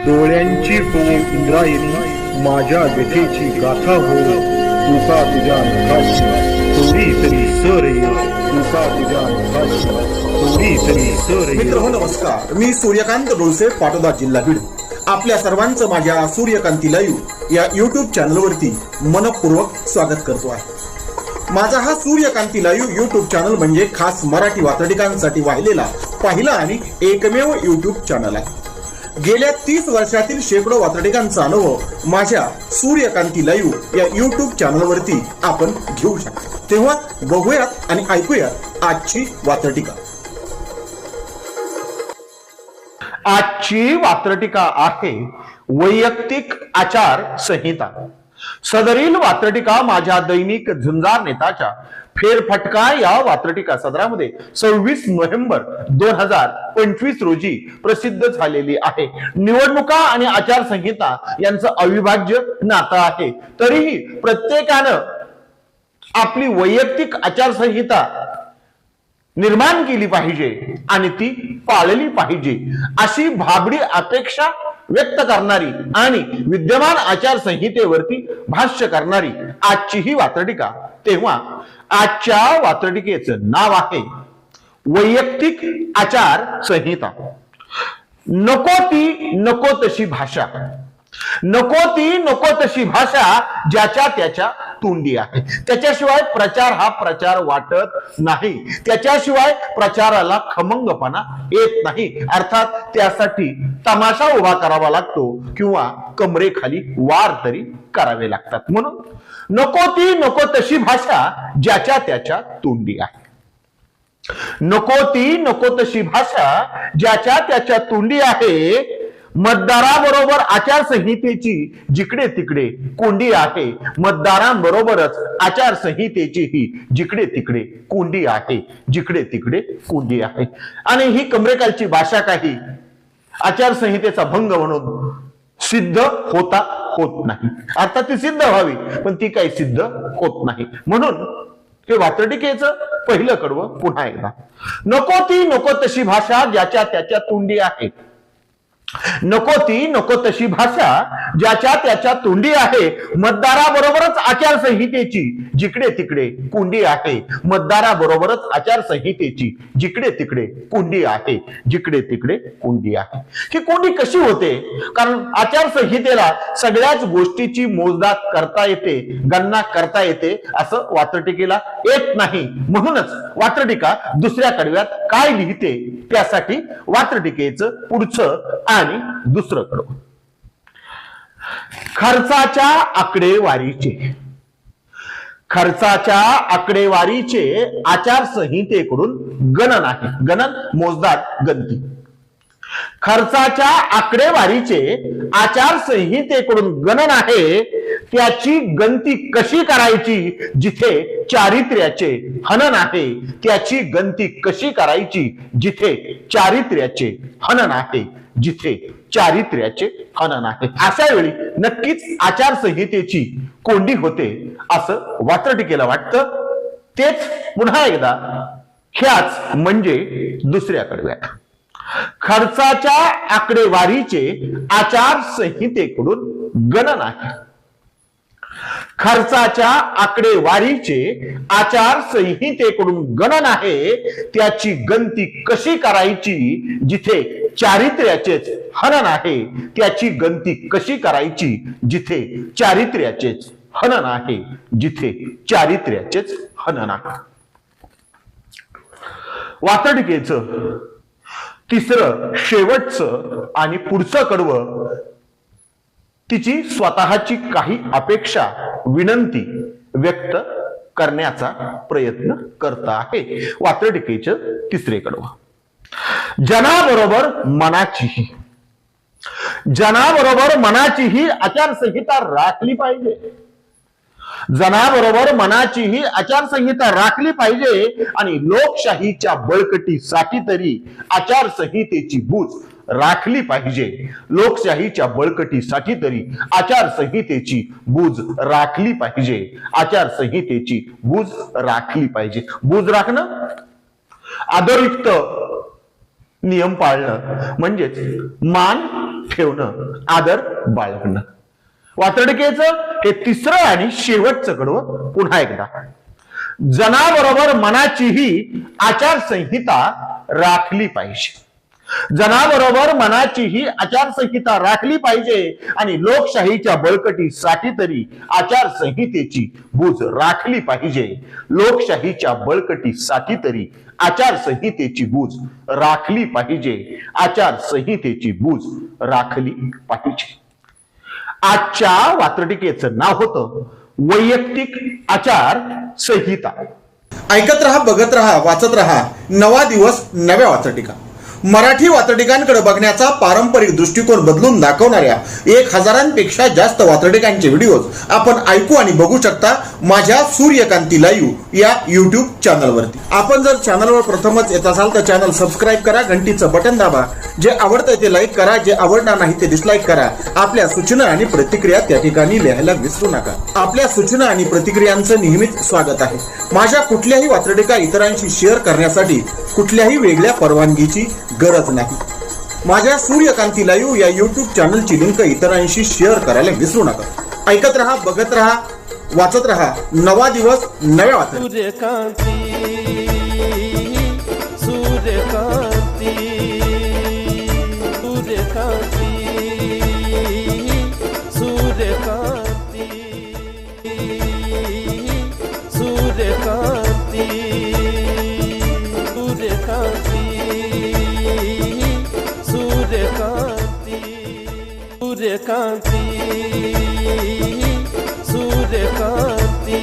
डोळ्यांची हो इंद्रायणी माझ्या व्यथेची गाथा हो तुका तुझ्या नखाची थोडी तरी सर ये तुका तुझ्या नखाची थोडी तरी सर ये. मित्र नमस्कार, मी सूर्यकांत डोळसे, पाटोदा, जिल्हा बीड. आपल्या सर्वांचं माझ्या सूर्यकांती लाईव्ह या युट्यूब चॅनलवरती मनपूर्वक स्वागत करतो आहे. माझा हा सूर्यकांती लाईव्ह युट्यूब चॅनल म्हणजे खास मराठी वात्रटिकांसाठी वाहिलेला पहिला आणि एकमेव युट्यूब चॅनल आहे. गेल्या 30 वर्षातील शेकडो वात्रटिकांचा अनुभव माझ्या सूर्यकांती लाईव्ह या युट्यूब चॅनलवरती आपण घेऊ शकता. तेव्हा बघूयात आणि ऐकूयात आजची वात्रटिका. आजची वात्रटिका आहे वैयक्तिक आचार संहिता. सदरील वात्रटिका माझ्या दैनिक झुंजार नेताच्या फेरफटका या वात्रटिका सदरामध्ये 26 नोव्हेंबर 2025 रोजी प्रसिद्ध झालेली आहे. निवडणुका आणि आचारसंहिता यांचं अविभाज्य नातं आहे. तरीही प्रत्येकानं आपली वैयक्तिक आचारसंहिता निर्माण केली पाहिजे आणि ती पाळली पाहिजे अशी भाबडी अपेक्षा व्यक्त करणारी आणि विद्यमान आचारसंहितेवरती भाष्य करणारी आजची ही वात्रटिका. तेव्हा आजच्या वात्रटिकेचं नाव आहे वैयक्तिक आचार संहिता. नको ती नको तशी भाषा, नको ती नको तशी भाषा ज्याच्या त्याच्या तोंडी आहे. त्याच्याशिवाय प्रचार हा प्रचार वाटत नाही. त्याच्याशिवाय प्रचाराला खमंगपणा येत नाही. अर्थात त्यासाठी तमाशा उभा करावा लागतो किंवा कमरेखाली वार तरी करावे लागतात. म्हणून नको ती नको तशी भाषा ज्याच्या त्याच्या तोंडी आहे. नको ती नको तशी भाषा ज्याच्या त्याच्या तोंडी आहे. मतदाराबरोबर आचारसंहितेची जिकडे तिकडे कोंडी आहे. मतदारांबरोबरच आचारसंहितेची ही जिकडे तिकडे कोंडी आहे. जिकडे तिकडे कोंडी आहे. आणि ही कमरेकालची भाषा काही आचारसंहितेचा भंग म्हणून सिद्ध होत नाही. अर्थात ती सिद्ध व्हावी, पण ती काही सिद्ध होत नाही. म्हणून हे वात्रटिकेचं पहिलं कडवं पुन्हा एकदा. नको ती नको तशी भाषा ज्याच्या त्याच्या तोंडी आहे. नको ती नको तशी भाषा ज्याच्या त्याच्या तोंडी आहे. मतदाराबरोबरच आचारसंहितेची जिकडे तिकडे कोंडी आहे. मतदाराबरोबरच आचारसंहितेची जिकडे तिकडे कोंडी आहे. जिकडे तिकडे कोंडी आहे. ही कोंडी कशी होते? कारण आचारसंहितेला सगळ्याच गोष्टीची मोजदाद करता येते, गणना करता येते असं वात्रटिकेला येत नाही. म्हणूनच वात्रटिका दुसऱ्या कडव्यात काय लिहिते त्यासाठी वात्रटिकेचं पुढचं आणि दुसरं कडवं. खर्चाच्या आकडेवारीचे, खर्चाच्या आकडेवारीचे आचारसंहितेकडून गणन आहे. गणन मोजदाद गणती. खर्चाच्या आकडेवारीचे आचारसंहितेकडून गणन आहे. त्याची गणती कशी करायची जिथे चारित्र्याचे हनन आहे. त्याची गणती कशी करायची जिथे चारित्र्याचे हनन आहे. जिथे चारित्र्याचे हनन आहे. अशा वेळी नक्कीच आचारसंहितेची कोंडी होते असं वात्रटिकेला वाटतं. तेच पुन्हा एकदा ह्याच म्हणजे दुसऱ्या कडव्यात. खर्चाच्या आकडेवारीचे आचारसंहितेकडून गणन आहे. खर्चाच्या आकडेवारीचे आचारसंहितेकडून गणन आहे. त्याची गणती कशी करायची जिथे चारित्र्याचेच हनन आहे. त्याची गणती कशी करायची जिथे चारित्र्याचेच हनन आहे. जिथे चारित्र्याचेच हनन आहे. वात्रटिकेचं तिसरं शेवटचं आणि पुढचं कडवं तिची स्वतःची काही अपेक्षा विनंती व्यक्त करण्याचा प्रयत्न करत आहे. वात्रटिकेचं तिसरे कडवं. जनाबरोबर मनाचीही, जनाबरोबर मनाचीही आचारसंहिता राखली पाहिजे. जनाबरोबर मनाची ही आचारसंहिता राखली पाहिजे. आणि लोकशाहीच्या बळकटीसाठी तरी आचारसंहितेची बूज राखली पाहिजे. लोकशाहीच्या बळकटीसाठी तरी आचारसंहितेची बूज राखली पाहिजे. आचारसंहितेची बूज राखली पाहिजे. बूज राखणं, आदरयुक्त नियम पाळणं म्हणजेच मान ठेवणं, आदर बाळगणं. वात्रटिकेचं हे तिसरं आणि शेवटचं कडवं पुन्हा एकदा. जनाबरोबर मनाचीही आचारसंहिता राखली पाहिजे. जनाबरोबर मनाचीही आचारसंहिता राखली पाहिजे आणि लोकशाहीच्या बळकटीसाठी तरी आचारसंहितेची बूज राखली पाहिजे. लोकशाहीच्या बळकटीसाठी तरी आचारसंहितेची बूज राखली पाहिजे. आचारसंहितेची बूज राखली पाहिजे. आजच्या वात्रटिकेचं नाव होतं वैयक्तिक आचार संहिता. ऐकत रहा, बघत रहा, वाचत रहा. नवा दिवस नव्या वात्रटिका. मराठी वात्रटिकांकडे बघण्याचा पारंपरिक दृष्टिकोन बदलून दाखवणाऱ्या 1000पेक्षा जास्त वात्रटिकांचे व्हिडिओज आपण ऐकू आणि बघू शकता माझ्या सूर्यकांती लाईव्ह या युट्यूब चॅनलवरती. आपण जर चॅनलवर प्रथमच येत असाल तर चॅनल सबस्क्राईब करा, घंटीचं बटन दाबा. जे आवडतंय ते लाईक करा, जे आवडणार नाही ते डिसलाईक करा. आपल्या सूचना आणि प्रतिक्रिया त्या ठिकाणी लिहायला विसरू नका. आपल्या सूचना आणि प्रतिक्रियांचं नेहमीच स्वागत आहे. माझ्या कुठल्याही वात्रटिका इतरांशी शेअर करण्यासाठी कुठल्याही वेगळ्या परवानगीची गरज नाही. माझ्या सूर्यकांती लाईव्ह या युट्यूब चॅनलची लिंक इतरांशी शेअर करायला विसरू नका. ऐकत रहा, बघत रहा, वाचत रहा. नवा दिवस नव्या वात्रटिका. सूर्यकांती सूर्यकांती सूर्यकांती सूर्यकांती सूर्यकांती सूर्यकांती सूर्यकांती सूर्यकांती सूर्यकांती